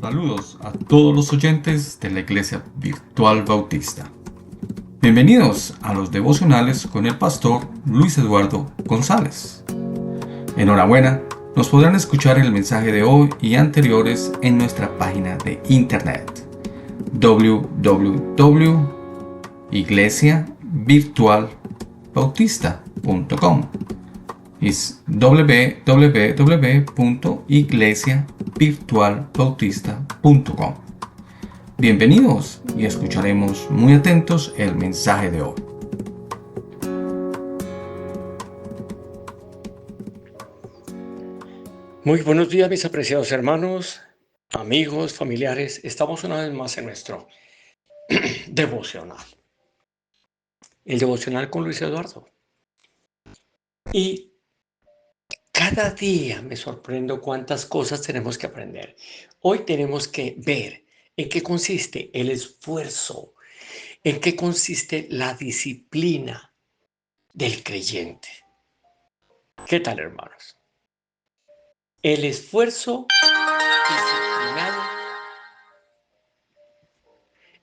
Saludos a todos los oyentes de la Iglesia Virtual Bautista. Bienvenidos a los devocionales con el pastor Luis Eduardo González. Enhorabuena, nos podrán escuchar el mensaje de hoy y anteriores en nuestra página de internet www.iglesiavirtualbautista.com. Es www.iglesiavirtualbautista.com. Bienvenidos y escucharemos muy atentos el mensaje de hoy. Muy buenos días, mis apreciados hermanos, amigos, familiares. Estamos una vez más en nuestro devocional. El devocional con Luis Eduardo. Y cada día me sorprendo cuántas cosas tenemos que aprender. Hoy tenemos que ver en qué consiste el esfuerzo, en qué consiste la disciplina del creyente. ¿Qué tal, hermanos? El esfuerzo disciplinado.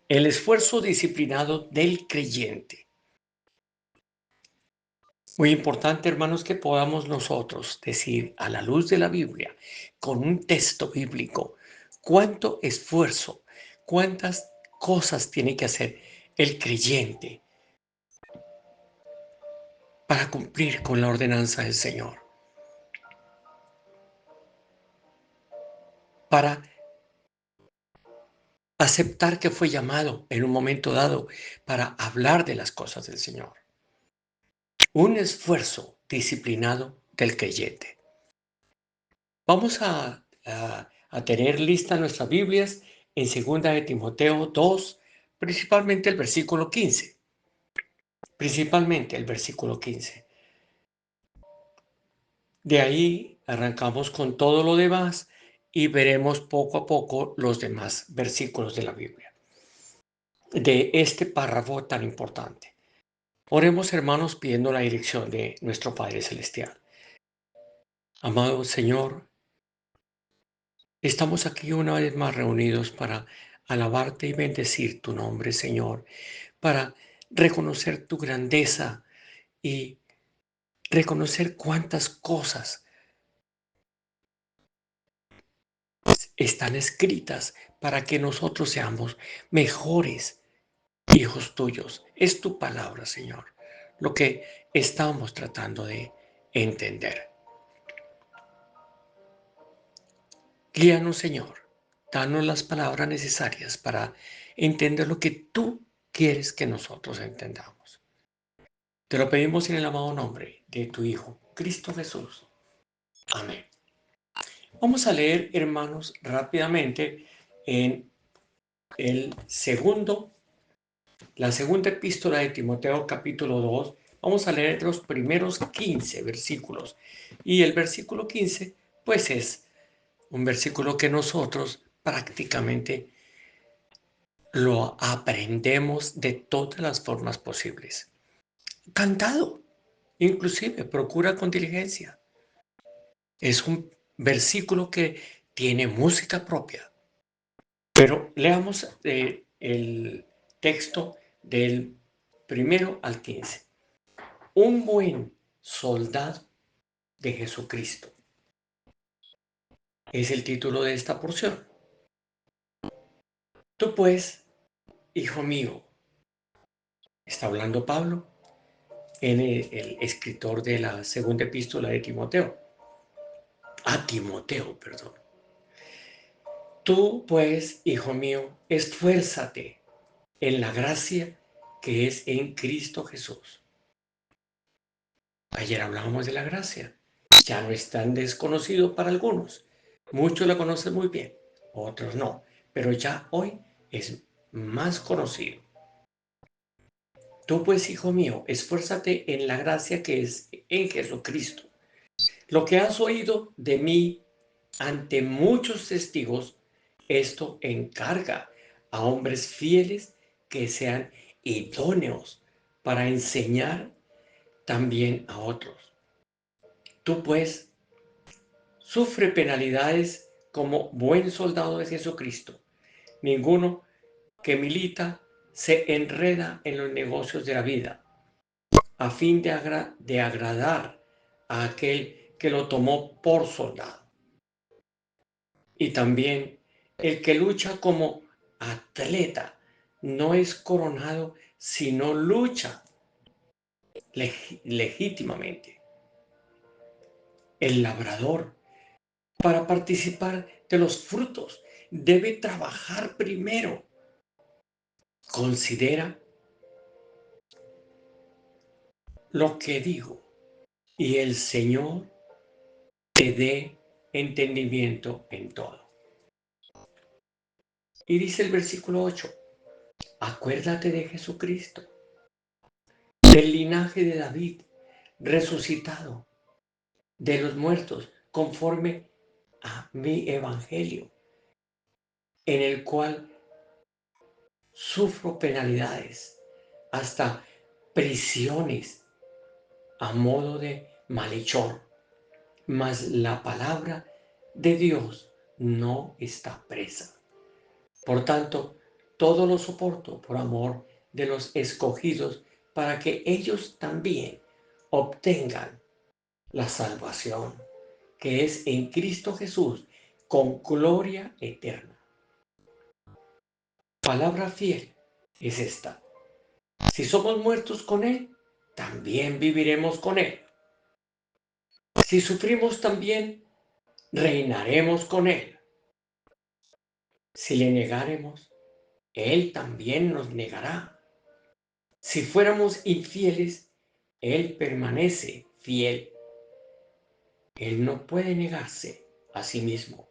El esfuerzo disciplinado del creyente. Muy importante, hermanos, que podamos nosotros decir a la luz de la Biblia, con un texto bíblico, cuánto esfuerzo, cuántas cosas tiene que hacer el creyente para cumplir con la ordenanza del Señor, para aceptar que fue llamado en un momento dado para hablar de las cosas del Señor. Un esfuerzo disciplinado del creyente. Vamos a tener listas nuestras Biblias en 2 de Timoteo 2, principalmente el versículo 15. Principalmente el versículo 15. De ahí arrancamos con todo lo demás y veremos poco a poco los demás versículos de la Biblia, de este párrafo tan importante. Oremos, hermanos, pidiendo la dirección de nuestro Padre Celestial. Amado Señor, estamos aquí una vez más reunidos para alabarte y bendecir tu nombre, Señor, para reconocer tu grandeza y reconocer cuántas cosas están escritas para que nosotros seamos mejores hijos tuyos. Es tu palabra, Señor, lo que estamos tratando de entender. Guíanos, Señor. Danos las palabras necesarias para entender lo que tú quieres que nosotros entendamos. Te lo pedimos en el amado nombre de tu Hijo, Cristo Jesús. Amén. Vamos a leer, hermanos, rápidamente en la segunda epístola de Timoteo, capítulo 2. Vamos a leer los primeros 15 versículos. Y el versículo 15, pues es un versículo que nosotros prácticamente lo aprendemos de todas las formas posibles. Cantado, inclusive, procura con diligencia. Es un versículo que tiene música propia. Pero leamos el texto del 1 al 15. Un buen soldado de Jesucristo es el título de esta porción. Tú pues, hijo mío, está hablando Pablo, el escritor de la segunda epístola de Timoteo. Timoteo, perdón. Tú pues, hijo mío, esfuérzate en la gracia que es en Cristo Jesús. Ayer hablábamos de la gracia. Ya no es tan desconocido para algunos. Muchos la conocen muy bien, otros no. Pero ya hoy es más conocido. Tú pues, hijo mío, esfuérzate en la gracia que es en Jesucristo. Lo que has oído de mí ante muchos testigos, esto encarga a hombres fieles que sean idóneos para enseñar también a otros. Tú pues sufre penalidades como buen soldado de Jesucristo. Ninguno que milita se enreda en los negocios de la vida a fin de agradar a aquel que lo tomó por soldado. Y también el que lucha como atleta no es coronado, sino lucha legítimamente. El labrador, para participar de los frutos, debe trabajar primero. Considera lo que digo y el Señor te dé entendimiento en todo. Y dice el versículo 8, acuérdate de Jesucristo, del linaje de David, resucitado de los muertos, conforme a mi evangelio, en el cual sufro penalidades, hasta prisiones a modo de malhechor, mas la palabra de Dios no está presa. Por tanto, todo lo soporto por amor de los escogidos, para que ellos también obtengan la salvación que es en Cristo Jesús con gloria eterna. Palabra fiel es esta. Si somos muertos con Él, también viviremos con Él. Si sufrimos, también reinaremos con Él. Si le negáremos, Él también nos negará. Si fuéramos infieles, Él permanece fiel. Él no puede negarse a sí mismo.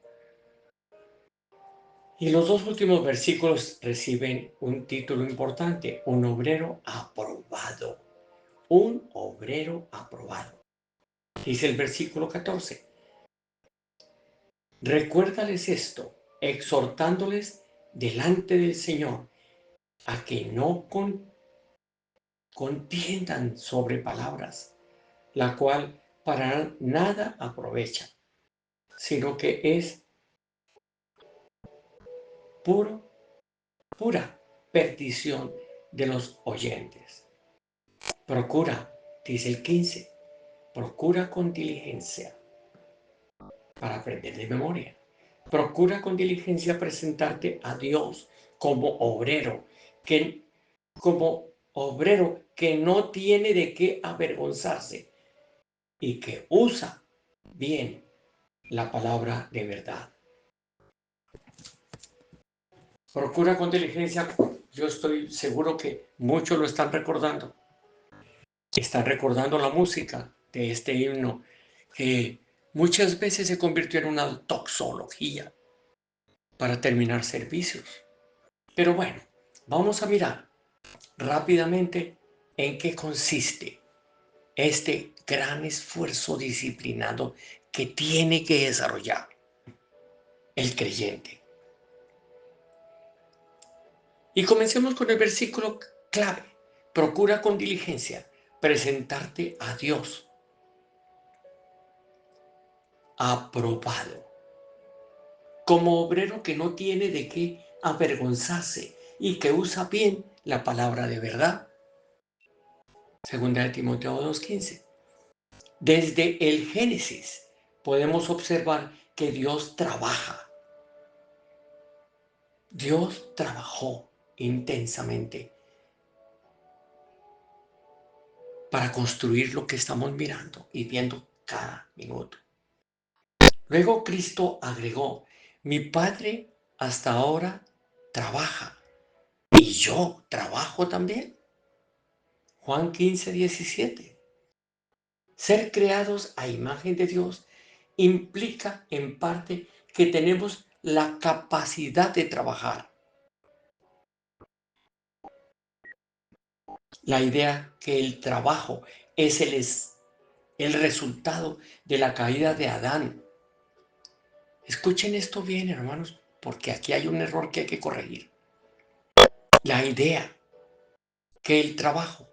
Y los dos últimos versículos reciben un título importante, un obrero aprobado. Un obrero aprobado. Dice el versículo 14. Recuérdales esto, exhortándoles delante del Señor a que no contiendan sobre palabras, la cual para nada aprovecha, sino que es pura perdición de los oyentes. Procura, dice el 15, procura con diligencia, para aprender de memoria. Procura con diligencia presentarte a Dios como obrero, que no tiene de qué avergonzarse y que usa bien la palabra de verdad. Procura con diligencia. Yo estoy seguro que muchos lo están recordando. Están recordando la música de este himno que muchas veces se convirtió en una toxología para terminar servicios. Pero bueno, vamos a mirar rápidamente en qué consiste este gran esfuerzo disciplinado que tiene que desarrollar el creyente. Y comencemos con el versículo clave. Procura con diligencia presentarte a Dios aprobado, como obrero que no tiene de qué avergonzarse y que usa bien la palabra de verdad. Segunda de Timoteo 2:15. Desde el Génesis podemos observar que Dios trabaja. Dios trabajó intensamente para construir lo que estamos mirando y viendo cada minuto. Luego Cristo agregó, mi Padre hasta ahora trabaja y yo trabajo también. Juan 15:17. Ser creados a imagen de Dios implica en parte que tenemos la capacidad de trabajar. La idea que el trabajo es el resultado de la caída de Adán. Escuchen esto bien, hermanos, porque aquí hay un error que hay que corregir. La idea que el trabajo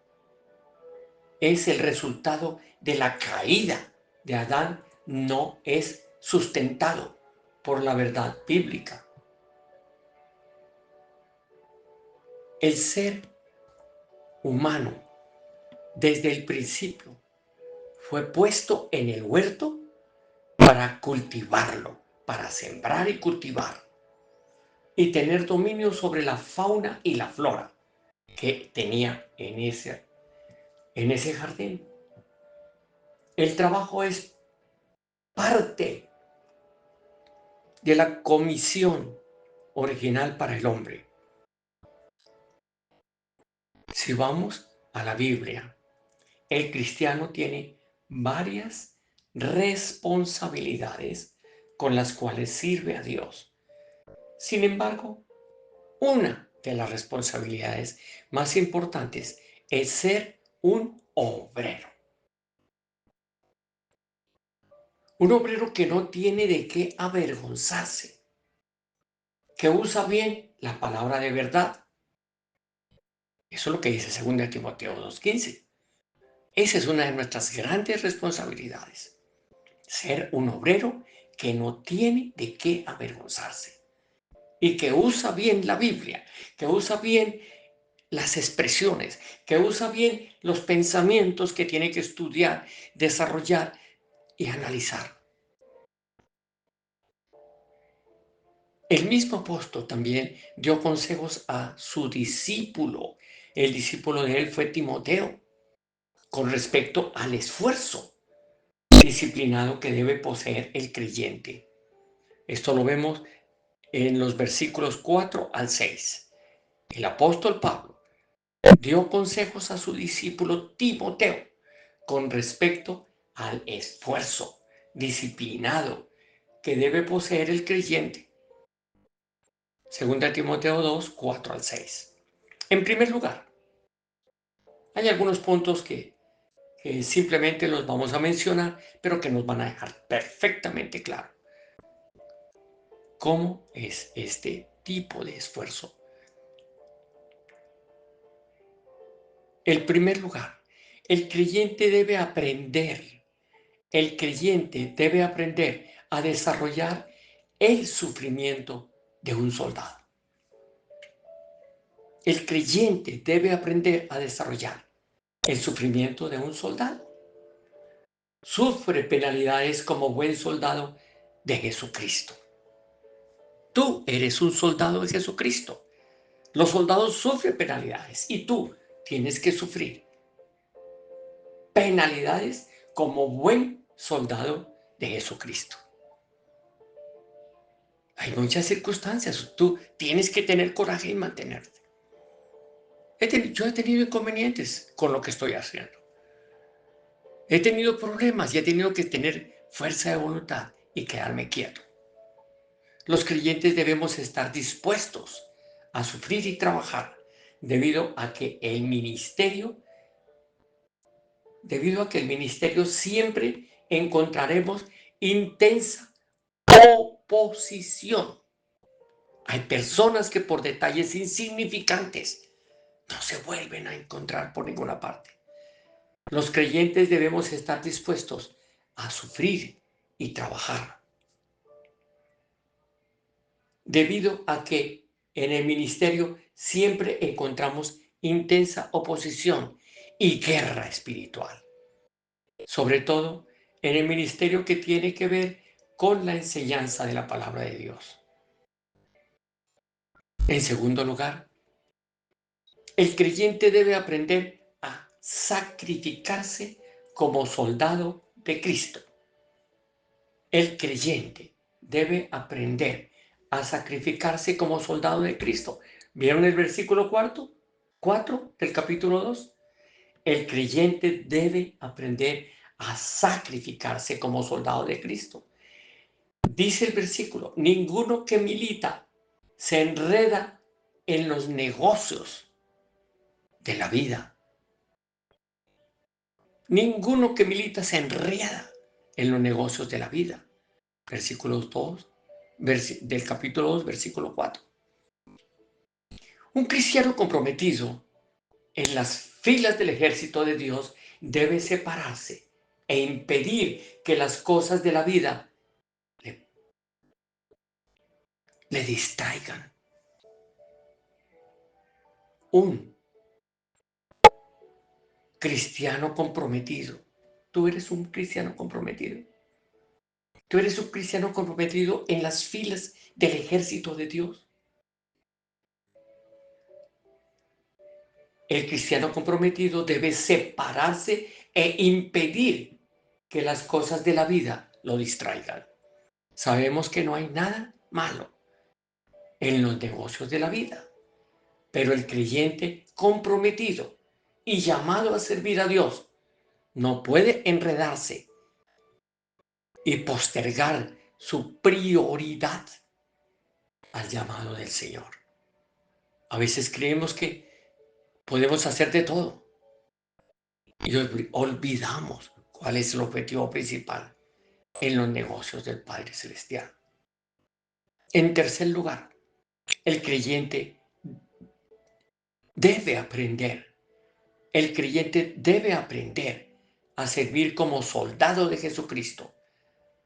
es el resultado de la caída de Adán no es sustentado por la verdad bíblica. El ser humano desde el principio fue puesto en el huerto para cultivarlo, para sembrar y cultivar y tener dominio sobre la fauna y la flora que tenía en ese jardín. El trabajo es parte de la comisión original para el hombre. Si vamos a la Biblia, el cristiano tiene varias responsabilidades con las cuales sirve a Dios. Sin embargo, una de las responsabilidades más importantes es ser un obrero. Un obrero que no tiene de qué avergonzarse, que usa bien la palabra de verdad. Eso es lo que dice 2 Timoteo 2:15. Esa es una de nuestras grandes responsabilidades. Ser un obrero que no tiene de qué avergonzarse y que usa bien la Biblia, que usa bien las expresiones, que usa bien los pensamientos que tiene que estudiar, desarrollar y analizar. El mismo apóstol también dio consejos a su discípulo. El discípulo de él fue Timoteo, con respecto al esfuerzo disciplinado que debe poseer el creyente. Esto lo vemos en los versículos 4 al 6. El apóstol Pablo dio consejos a su discípulo Timoteo con respecto al esfuerzo disciplinado que debe poseer el creyente. 2 Timoteo 2, 4 al 6. En primer lugar, hay algunos puntos que simplemente los vamos a mencionar, pero que nos van a dejar perfectamente claro cómo es este tipo de esfuerzo. En primer lugar, el creyente debe aprender a desarrollar el sufrimiento de un soldado. El creyente debe aprender a desarrollar el sufrimiento de un soldado. Sufre penalidades como buen soldado de Jesucristo. Tú eres un soldado de Jesucristo. Los soldados sufren penalidades y tú tienes que sufrir penalidades como buen soldado de Jesucristo. Hay muchas circunstancias. Tú tienes que tener coraje y mantenerte. Yo he tenido inconvenientes con lo que estoy haciendo. He tenido problemas y he tenido que tener fuerza de voluntad y quedarme quieto. Los creyentes debemos estar dispuestos a sufrir y trabajar debido a que el ministerio siempre encontraremos intensa oposición. Hay personas que por detalles insignificantes no se vuelven a encontrar por ninguna parte. Los creyentes debemos estar dispuestos a sufrir y trabajar, debido a que en el ministerio siempre encontramos intensa oposición y guerra espiritual, sobre todo en el ministerio que tiene que ver con la enseñanza de la palabra de Dios. En segundo lugar, el creyente debe aprender a sacrificarse como soldado de Cristo. El creyente debe aprender a sacrificarse como soldado de Cristo. ¿Vieron el versículo 4 del capítulo 2? El creyente debe aprender a sacrificarse como soldado de Cristo. Dice el versículo, ninguno que milita se enreda en los negocios de la vida. Ninguno que milita se enreda en los negocios de la vida. Versículo 2 del capítulo 2, versículo 4. Un cristiano comprometido en las filas del ejército de Dios debe separarse e impedir que las cosas de la vida le distraigan. Un cristiano comprometido. Tú eres un cristiano comprometido. Tú eres un cristiano comprometido en las filas del ejército de Dios. El cristiano comprometido debe separarse e impedir que las cosas de la vida lo distraigan. Sabemos que no hay nada malo en los negocios de la vida, pero el creyente comprometido y llamado a servir a Dios no puede enredarse y postergar su prioridad al llamado del Señor. A veces creemos que podemos hacer de todo y olvidamos cuál es el objetivo principal en los negocios del Padre Celestial. En tercer lugar, el creyente debe aprender, a servir como soldado de Jesucristo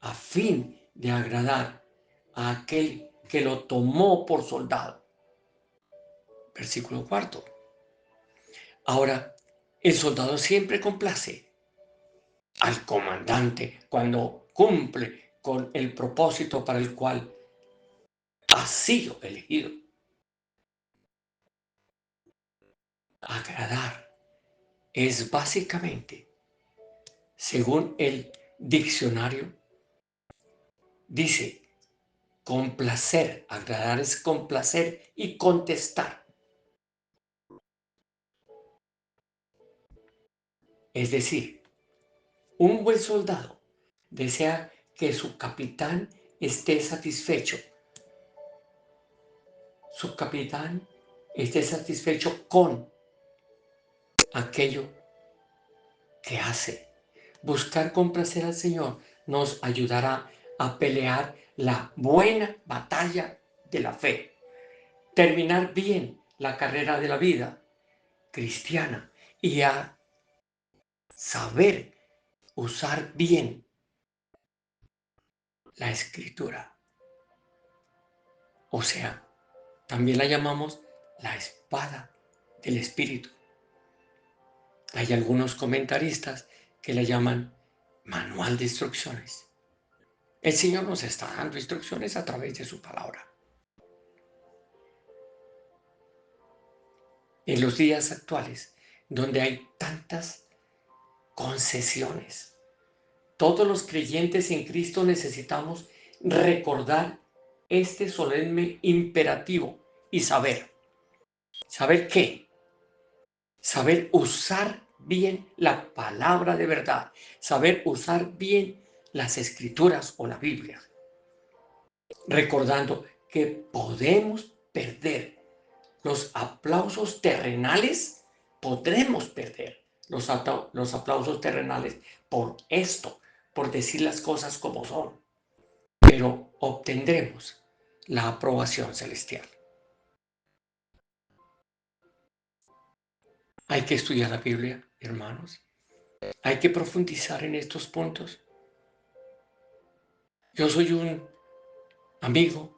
a fin de agradar a aquel que lo tomó por soldado. Versículo 4. Ahora, el soldado siempre complace al comandante cuando cumple con el propósito para el cual ha sido elegido. Agradar es básicamente, según el diccionario, dice complacer. Agradar es complacer y contestar. Es decir, un buen soldado desea que su capitán esté satisfecho. Su capitán esté satisfecho con aquello que hace. Buscar complacer al Señor nos ayudará a pelear la buena batalla de la fe, terminar bien la carrera de la vida cristiana y a saber usar bien la escritura. O sea, también la llamamos la espada del Espíritu. Hay algunos comentaristas que la llaman manual de instrucciones. El Señor nos está dando instrucciones a través de su palabra. En los días actuales, donde hay tantas concesiones, todos los creyentes en Cristo necesitamos recordar este solemne imperativo y saber. ¿Saber qué? Saber usar bien la palabra de verdad, saber usar bien las escrituras o la Biblia, recordando que podemos perder los aplausos terrenales, podremos perder los aplausos terrenales por esto, por decir las cosas como son, pero obtendremos la aprobación celestial. Hay que estudiar la Biblia, hermanos. Hay que profundizar en estos puntos. Yo soy un amigo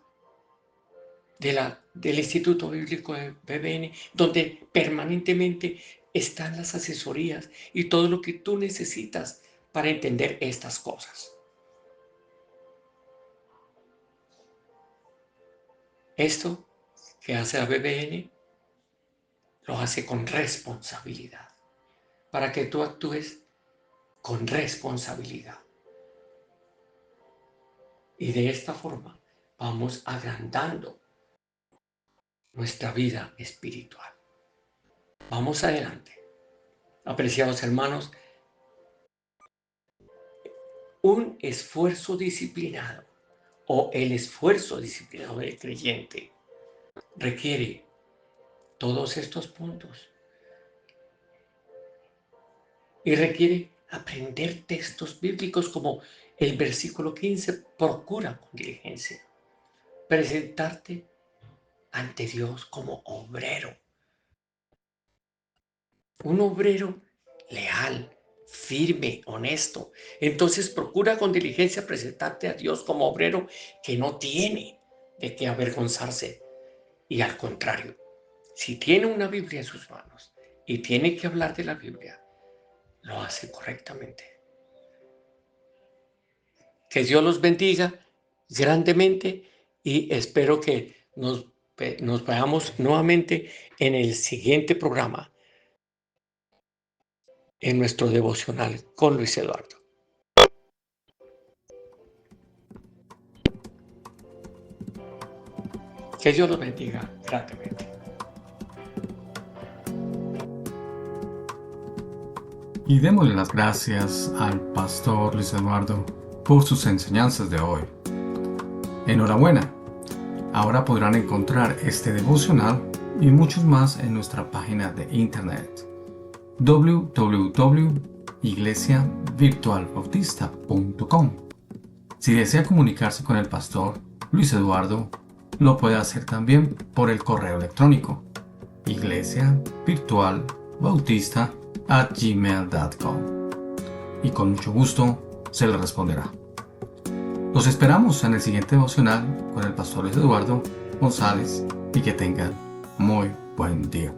del Instituto Bíblico de BBN, donde permanentemente están las asesorías y todo lo que tú necesitas para entender estas cosas. Esto que hace la BBN lo hace con responsabilidad, para que tú actúes con responsabilidad. Y de esta forma vamos agrandando nuestra vida espiritual. Vamos adelante. Apreciados hermanos, un esfuerzo disciplinado o el esfuerzo disciplinado del creyente requiere todos estos puntos y requiere aprender textos bíblicos como el versículo 15, procura con diligencia presentarte ante Dios como obrero, un obrero leal, firme, honesto. Entonces procura con diligencia presentarte a Dios como obrero que no tiene de qué avergonzarse. Y al contrario, si tiene una Biblia en sus manos y tiene que hablar de la Biblia, lo hace correctamente. Que Dios los bendiga grandemente y espero que nos veamos nuevamente en el siguiente programa, en nuestro devocional con Luis Eduardo. Que Dios los bendiga grandemente. Y démosle las gracias al pastor Luis Eduardo por sus enseñanzas de hoy. Enhorabuena. Ahora podrán encontrar este devocional y muchos más en nuestra página de internet www.iglesiavirtualbautista.com. Si desea comunicarse con el pastor Luis Eduardo, lo puede hacer también por el correo electrónico iglesiavirtualbautista@gmail.com y con mucho gusto se le responderá. Los esperamos en el siguiente devocional con el pastor Luis Eduardo González y que tengan muy buen día.